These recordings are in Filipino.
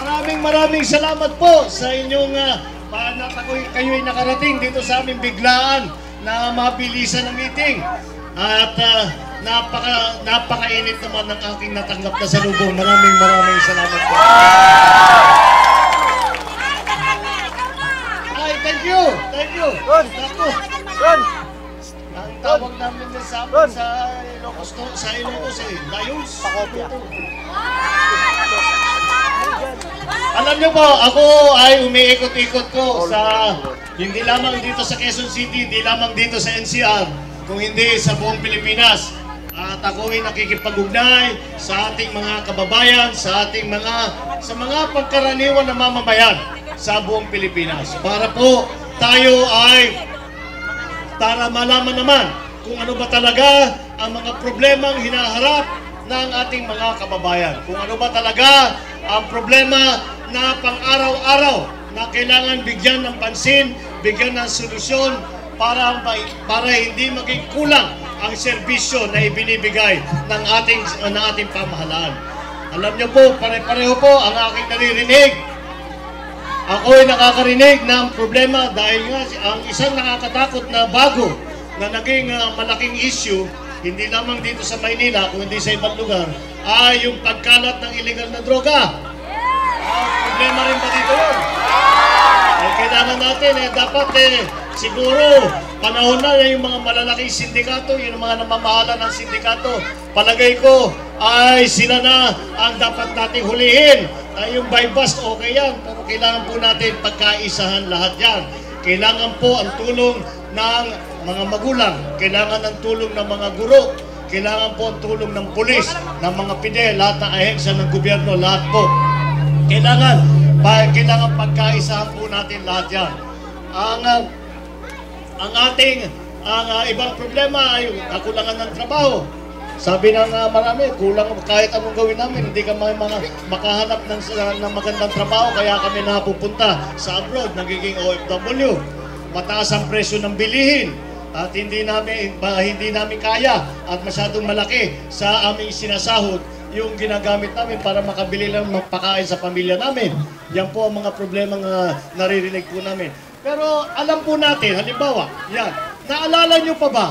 Maraming salamat po sa inyong kayo'y nakarating dito sa aming biglaan na mabilisan ng meeting. At napakainit naman ng aking natanggap na salubong. Maraming salamat po. Ay, thank you. Ron! Ron! Ang tawag namin sa amin sa Ilocos Lions. Pakopya. Alam niyo po, ako ay umiikot-ikot po sa hindi lamang dito sa Quezon City, hindi lamang dito sa NCR, kung hindi sa buong Pilipinas. At ako ay nakikipag-ugnay sa ating mga kababayan, sa mga pagkaraniwan na mamamayan sa buong Pilipinas. Para po tayo para malaman naman kung ano ba talaga ang mga problemang hinaharap ng ating mga kababayan. Kung ano ba talaga ang problema na pang-araw-araw na kailangan bigyan ng pansin, bigyan ng solusyon para hindi maging kulang ang serbisyo na ibinibigay ng ating pamahalaan. Alam niyo po, pare-pareho po ang aking naririnig. Ako ay nakakarinig ng problema dahil nga ang isang nakakatakot na bago na naging malaking issue, hindi lamang dito sa Maynila, kundi sa ibang lugar, ay yung pagkalat ng illegal na droga. Problema rin ba dito yun? Kailangan natin, dapat siguro, panahon na yung mga malalaking sindikato, yung mga namamahala ng sindikato, palagay ko ay sila na ang dapat nating hulihin. Yung by bust, okay yan, pero kailangan po natin pagkaisahan lahat yan. Kailangan po ang tulong ng mga magulang, kailangan ang tulong ng mga guro, kailangan po ang tulong ng pulis, ng mga pide, lahat ng ahensya ng gobyerno, lahat po. Kailangan pagkaisahan po natin lahat yan. Ang ibang problema ay kakulangan ng trabaho. Sabi ng marami, kulang kahit anong gawin namin, hindi kami makahanap ng magandang trabaho, kaya kami napupunta sa abroad, nagiging OFW. Mataas ang presyo ng bilihin at hindi namin kaya at masyadong malaki sa aming sinasahod yung ginagamit namin para makabili lang magpakain sa pamilya namin. Yan po ang mga problema na naririnig po namin. Pero alam po natin, halimbawa, yan, naalala nyo pa ba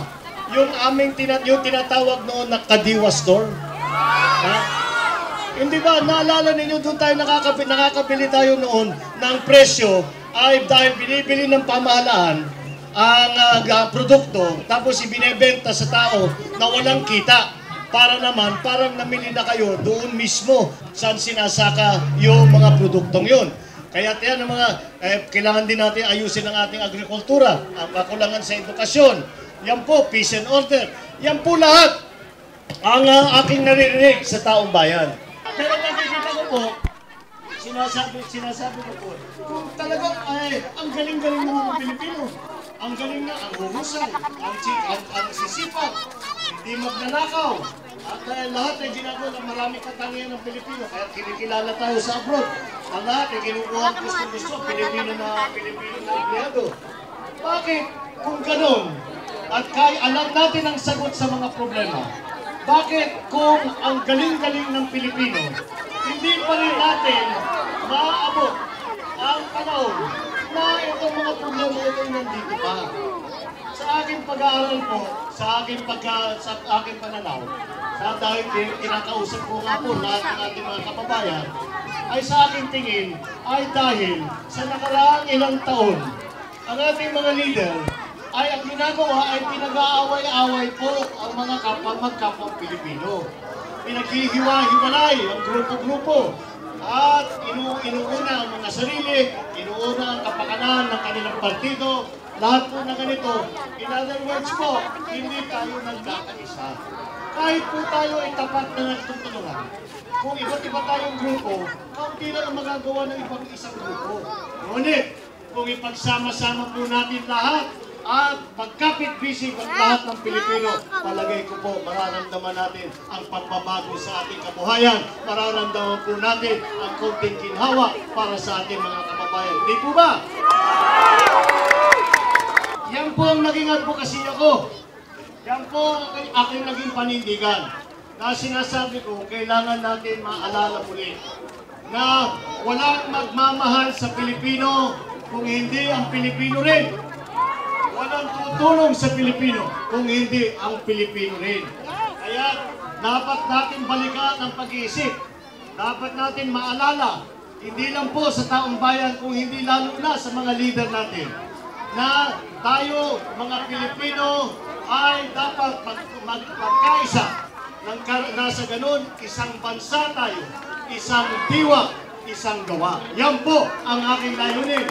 yung tinatawag noon na Kadiwa Store? Ha? Hindi ba, naalala ninyo doon tayo nakakabili tayo noon ng presyo ay dahil binibili ng pamahalaan ang produkto tapos ibinebenta sa tao na walang kita para naman parang namili na kayo doon mismo saan sinasaka yung mga produktong yun. Kaya yan ang kailangan din natin ayusin ang ating agrikultura, ang kakulangan sa edukasyon. Yan po, peace and order. Yan po lahat ang aking naririnig sa taong bayan. Pero nakikita ko po, sinasabi ko po, kung talagang ang galing-galing ng mga Pilipino, ang galing na, ang huhusay, ang sisipag, hindi magnanakaw, at lahat ay ginagawa ng maraming katangian ng Pilipino, kaya kinikilala tayo sa abroad. Ang lahat ay kinukuha gusto Pilipino na empleyado. Bakit kung ganun, at alam natin ang sagot sa mga problema, bakit kung ang galing-galing ng Pilipino, hindi pa rin natin maaabot ang panahon na itong mga problema ito nandito pa? Sa aking pag-aaral po, sa aking pananaw, dahil kinakausap ko nga po lahat ng ating mga kababayan, ay sa aking tingin ay dahil sa nakaraang ilang taon, ang ating mga leader ay ang ginagawa ay pinag-aaway-away po ang mga magkapwang Pilipino. Pinaghihiwa-hiwalay ang grupo-grupo at inuuna ang mga sarili, inuuna ang kapakanan ng kanilang partido, lahat po na ganito. In other words po, hindi tayo nagkakaisa. Kahit po tayo ay tapat na nagtutulungan, kung iba't iba tayong grupo, kaunti na ang magagawa ng ibang isang grupo. Ngunit, kung ipagsama-sama po natin lahat, at pagkapit-bisig ang lahat ng Pilipino, palagay ko po, mararamdaman natin ang pagbabago sa ating kabuhayan. Mararamdaman po natin ang konting ginhawa para sa ating mga kababayan. Di po ba? Yan po ang naging advocacy ako. Yan po ang aking naging panindigan. Na sinasabi ko, kailangan natin maalala muli na walang magmamahal sa Pilipino kung hindi ang Pilipino rin. Walang tutulong sa Pilipino kung hindi ang Pilipino rin. Kaya dapat natin balikan ang pag-iisip. Dapat natin maalala, hindi lang po sa taong bayan kung hindi lalo na sa mga leader natin, na tayo, mga Pilipino, ay dapat magkaisa. Nasa ganun, isang bansa tayo, isang diwa, isang gawa. Yan po ang aking layunin.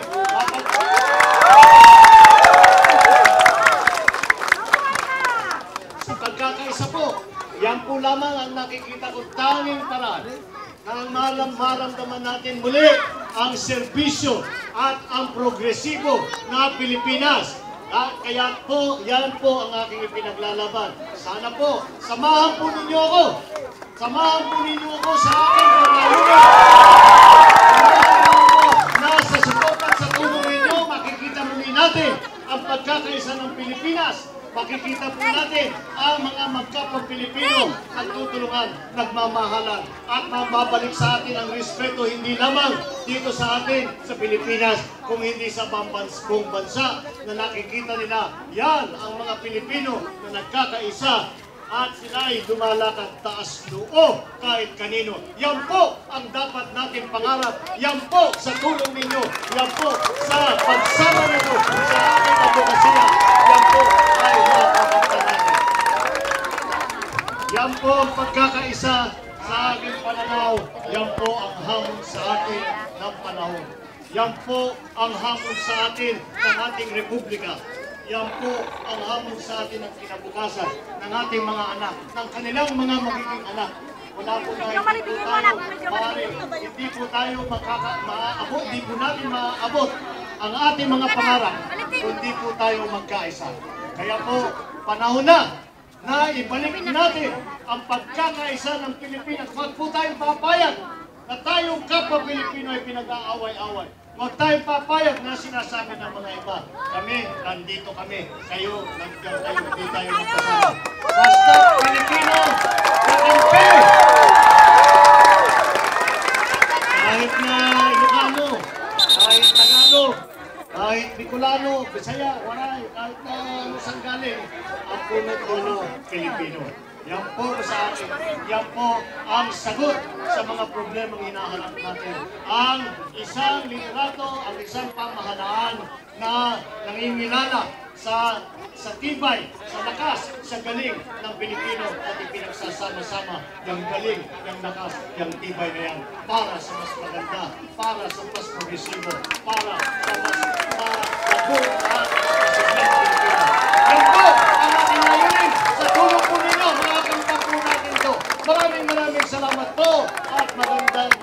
Sa pagkakaisa po, yan po lamang ang nakikita ko tanging paraan na maramdaman natin muli ang serbisyo at ang progresibo na Pilipinas. Kaya po, yan po ang aking ipinaglalaban. Sana po, samahan po ninyo ako. Samahan po ninyo ako sa aking pangayunin. Nasa support at sa tulong ninyo, makikita muli natin ang pagkakaisa ng Pilipinas. Makikita po natin ang mga magkapang Pilipino nagtutulungan, nagmamahalan at mababalik sa atin ang respeto hindi lamang dito sa atin sa Pilipinas kung hindi sa buong bansa na nakikita nila yan ang mga Pilipino na nagkakaisa at sila ay lumalakad taas loob kahit kanino. Yan po ang dapat natin pangarap. Yan po sa tulong ninyo. Yan po sa pagsama nito sa ating advokasya. Yan po ay makakita natin. Yan po ang pagkakaisa sa aking pananaw. Yan po ang hamon sa atin ng panahon. Yan po ang hamon sa atin ng ating republika. Yan po ang hamon sa atin ng kinabukasan ng ating mga anak, ng kanilang mga magiging anak. Wala po tayo, hindi po tayo maaabot, hindi po natin maaabot ang ating mga pangarap kung hindi po tayo magkaisa. Kaya po, panahon na ibalik natin ang pagkakaisa ng Pilipinas. Huwag po tayong papayag na tayong kapwa Pilipino ay pinag-aaway-away. Huwag tayong papayag na sinasabi ng mga iba. Kami, nandito kami. Kayo, nandiyan kayo, hindi tayo magkasama. Basta Pilipino, kakampi! Kahit na Ilocano, kahit Tagalog, kahit Bicolano, Bisaya, Waray, kahit na saan galing, ang punot-puno Pilipino. Yan po sa akin, yan po ang sagot sa mga problemang hinaharap natin. Ang isang liderato, ang isang pamahalaan na nangingilala sa tibay, sa lakas, sa galing ng Pilipino at ipinagsasama-sama yung galing, yung lakas, yung tibay na yan para sa mas maganda, para sa mas progresibo, para sa mas mabuo at masiglang Pilipino. Yan po ang ating layunin sa tulong po ninyo, mga kanta po natin ito. Maraming salamat po at magandang